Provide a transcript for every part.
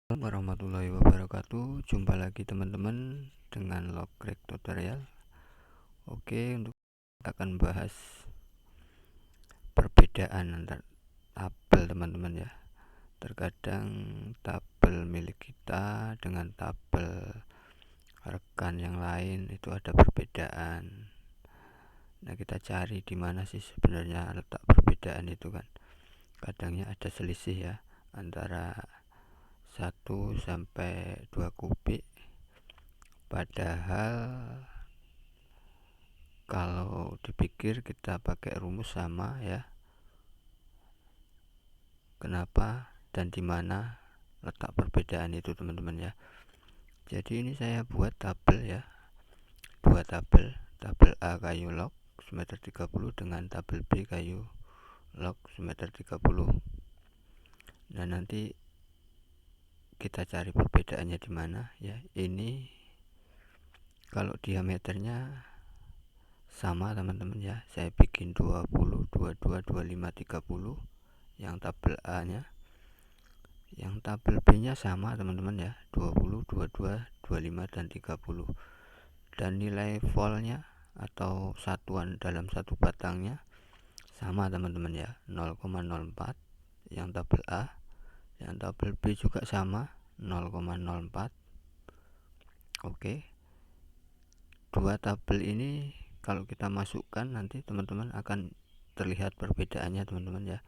Assalamualaikum warahmatullahi wabarakatuh. Jumpa lagi teman-teman dengan Logrek tutorial. Oke, untuk kita akan bahas perbedaan antar tabel teman-teman ya. Terkadang tabel milik kita dengan tabel rekan yang lain itu ada perbedaan. Nah, kita cari di mana sih sebenarnya letak perbedaan itu kan. Kadangnya ada selisih ya antara 1 sampai 2 kubik, padahal kalau dipikir kita pakai rumus sama ya. Kenapa dan di mana letak perbedaan itu teman-teman ya. Jadi ini saya buat tabel ya, dua tabel A kayu log semeter 30 dengan tabel B kayu log semeter 30. Nah, nanti kita cari perbedaannya di mana ya. Ini kalau diameternya sama teman-teman ya, saya bikin 20, 22, 25, 30 yang tabel A nya. Yang tabel B nya sama teman-teman ya, 20, 22, 25 dan 30. Dan nilai voltnya atau satuan dalam satu batangnya sama teman-teman ya, 0,04 yang tabel A. Yang tabel B juga sama, 0,04. Oke, dua tabel ini kalau kita masukkan nanti teman-teman akan terlihat perbedaannya teman-teman ya,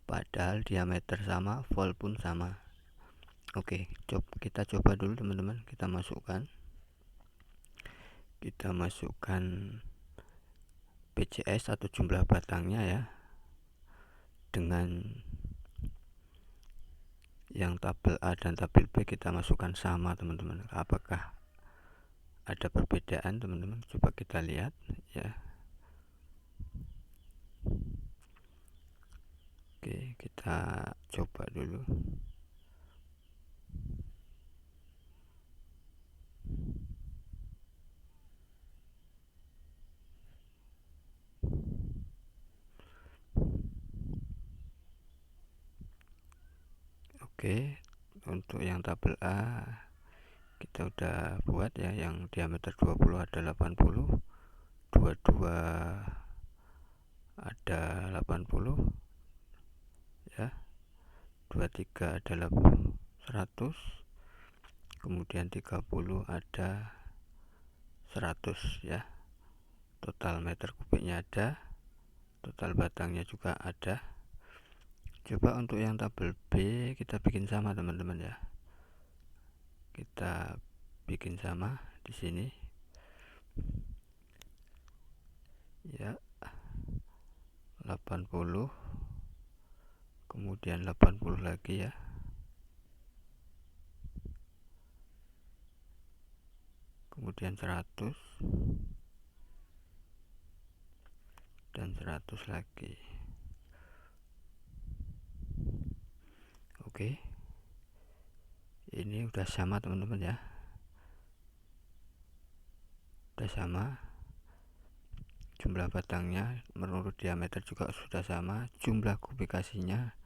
padahal diameter sama, volt pun sama. Oke, kita coba dulu teman-teman. Kita masukkan PCS atau jumlah batangnya ya, dengan yang tabel A dan tabel B kita masukkan sama teman-teman. Apakah ada perbedaan teman-teman? Coba kita lihat ya. Oke, kita coba dulu. Oke, untuk yang tabel A kita udah buat ya, yang diameter 20 ada 80, 22 ada 80 ya, 23 ada 100, kemudian 30 ada 100 ya. Total meter kubiknya ada, total batangnya juga ada. Coba untuk yang tabel B kita bikin sama teman-teman ya. Kita bikin sama di sini ya, 80, kemudian 80 lagi ya, kemudian 100 dan 100 lagi. Oke, ini udah sama teman-teman ya, udah sama. Jumlah batangnya menurut diameter juga sudah sama, jumlah kubikasinya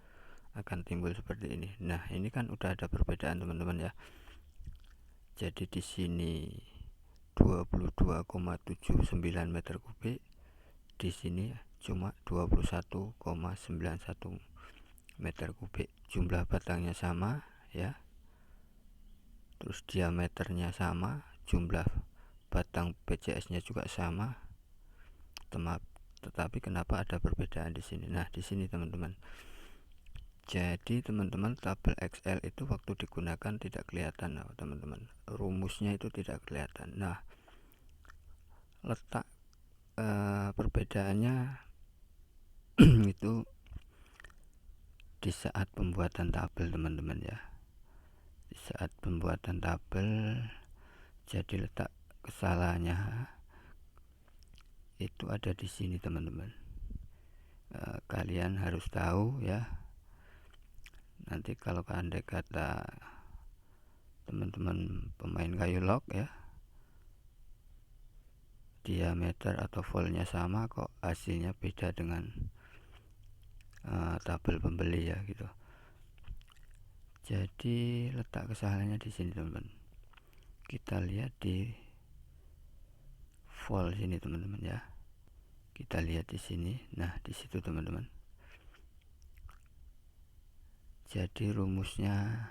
akan timbul seperti ini. Nah, ini kan udah ada perbedaan teman-teman ya. Jadi di sini 22,79 meter kubik, di sini cuma 21,91 meter kubik. Jumlah batangnya sama ya, terus diameternya sama, jumlah batang PCS nya juga sama. Tetapi kenapa ada perbedaan di sini? Nah, di sini teman-teman. Jadi teman-teman, tabel Excel itu waktu digunakan tidak kelihatan teman-teman, rumusnya itu tidak kelihatan. Nah, letak perbedaannya itu di saat pembuatan tabel teman-teman ya. Di saat pembuatan tabel, jadi letak kesalahannya itu ada di sini teman-teman. Kalian harus tahu ya. Nanti kalau andai kata teman-teman pemain kayu log ya, diameter atau voltnya sama kok hasilnya beda dengan tabel pembeli ya gitu. Jadi letak kesalahannya di sini teman-teman. Kita lihat di volt sini teman-teman ya. Kita lihat di sini. Nah, di situ teman-teman. Jadi rumusnya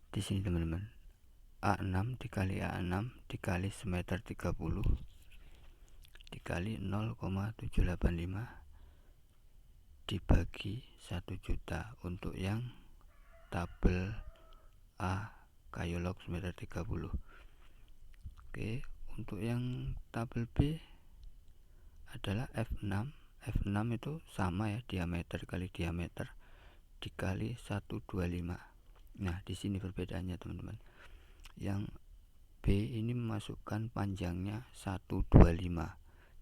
di sini teman-teman. A6 dikali A6 dikali semeter 30 dikali 0,785 dibagi 1 juta untuk yang tabel A kayu log semeter 30. Oke, untuk yang tabel B adalah F6. F6 itu sama ya, diameter kali diameter dikali 125. Nah, di sini perbedaannya teman-teman. Yang B ini memasukkan panjangnya 125.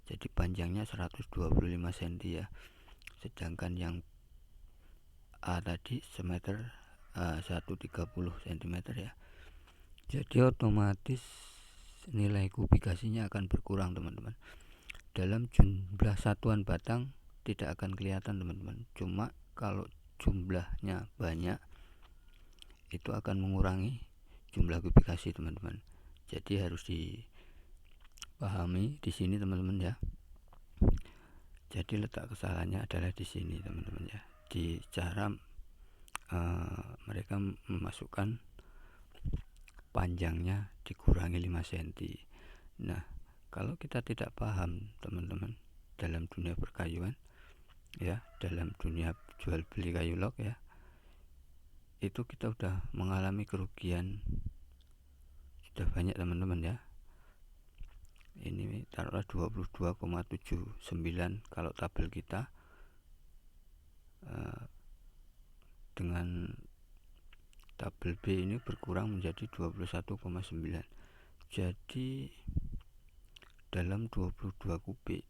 Jadi panjangnya 125 cm ya. Sedangkan yang A tadi semeter 130 cm ya. Jadi otomatis nilai kubikasinya akan berkurang teman-teman. Dalam jumlah satuan batang tidak akan kelihatan teman-teman. Cuma kalau jumlahnya banyak itu akan mengurangi jumlah kubikasi teman-teman. Jadi harus dipahami di sini teman-teman ya. Jadi letak kesalahannya adalah di sini teman-teman ya. Di cara mereka memasukkan panjangnya dikurangi 5 cm. Nah, kalau kita tidak paham teman-teman dalam dunia perkayuan ya, dalam dunia jual beli kayu log ya, itu kita udah mengalami kerugian sudah banyak teman-teman ya. Ini taruhlah 22,79 kalau tabel kita dengan tabel B ini berkurang menjadi 21,9. Jadi dalam 22 kubik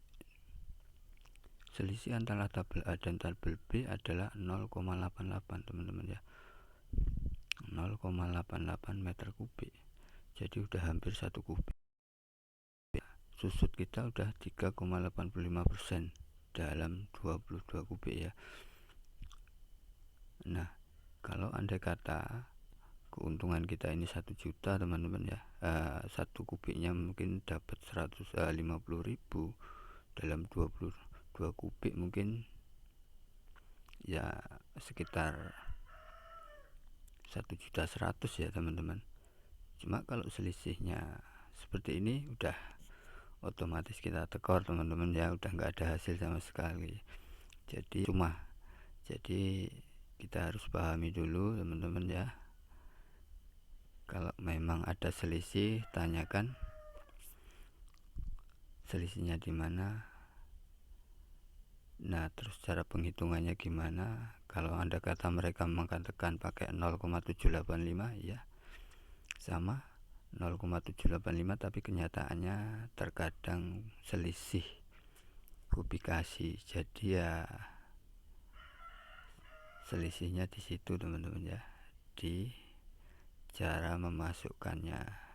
selisih antara tabel A dan tabel B adalah 0,88 teman-teman ya. 0,88 meter kubik. Jadi udah hampir 1 kubik. Susut kita udah 3,85% dalam 22 kubik ya. Nah, kalau andai kata keuntungan kita ini 1 juta teman-teman ya, 1 kubiknya mungkin dapat 150.000, dalam 22 kubik mungkin ya sekitar 1.100.000 ya teman-teman. Cuma kalau selisihnya seperti ini udah otomatis kita tekor teman-teman ya, udah nggak ada hasil sama sekali. Jadi kita harus pahami dulu teman-teman ya. Kalau memang ada selisih, tanyakan selisihnya di mana. Nah, terus cara penghitungannya gimana? Kalau Anda kata mereka mengatakan pakai 0,785 ya, sama 0,785, tapi kenyataannya terkadang selisih kubikasi. Jadi ya selisihnya di situ teman-teman ya, di cara memasukkannya.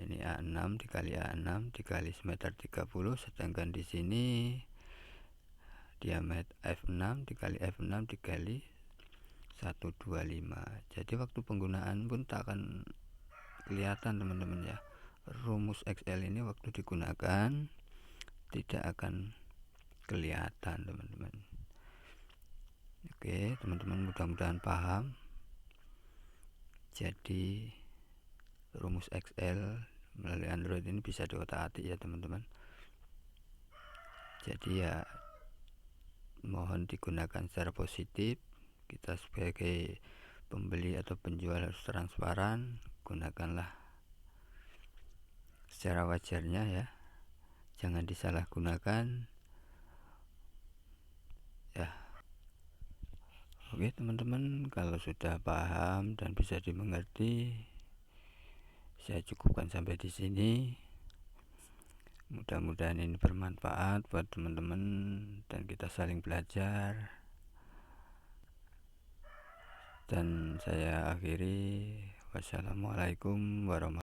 Ini A6 dikali A6 dikali semeter 30, sedangkan di sini diameter F6 dikali F6 dikali 125. Jadi waktu penggunaan pun tak akan kelihatan teman-teman ya. Rumus XL ini waktu digunakan tidak akan kelihatan teman-teman. Oke teman-teman, mudah-mudahan paham. Jadi rumus XL melalui Android ini bisa diotak-atik ya teman-teman. Jadi ya mohon digunakan secara positif. Kita sebagai pembeli atau penjual harus transparan, gunakanlah secara wajarnya ya, jangan disalahgunakan ya. Oke teman-teman, kalau sudah paham dan bisa dimengerti, saya cukupkan sampai di sini. Mudah-mudahan ini bermanfaat buat teman-teman dan kita saling belajar. Dan saya akhiri, wassalamualaikum warahmatullahi wabarakatuh.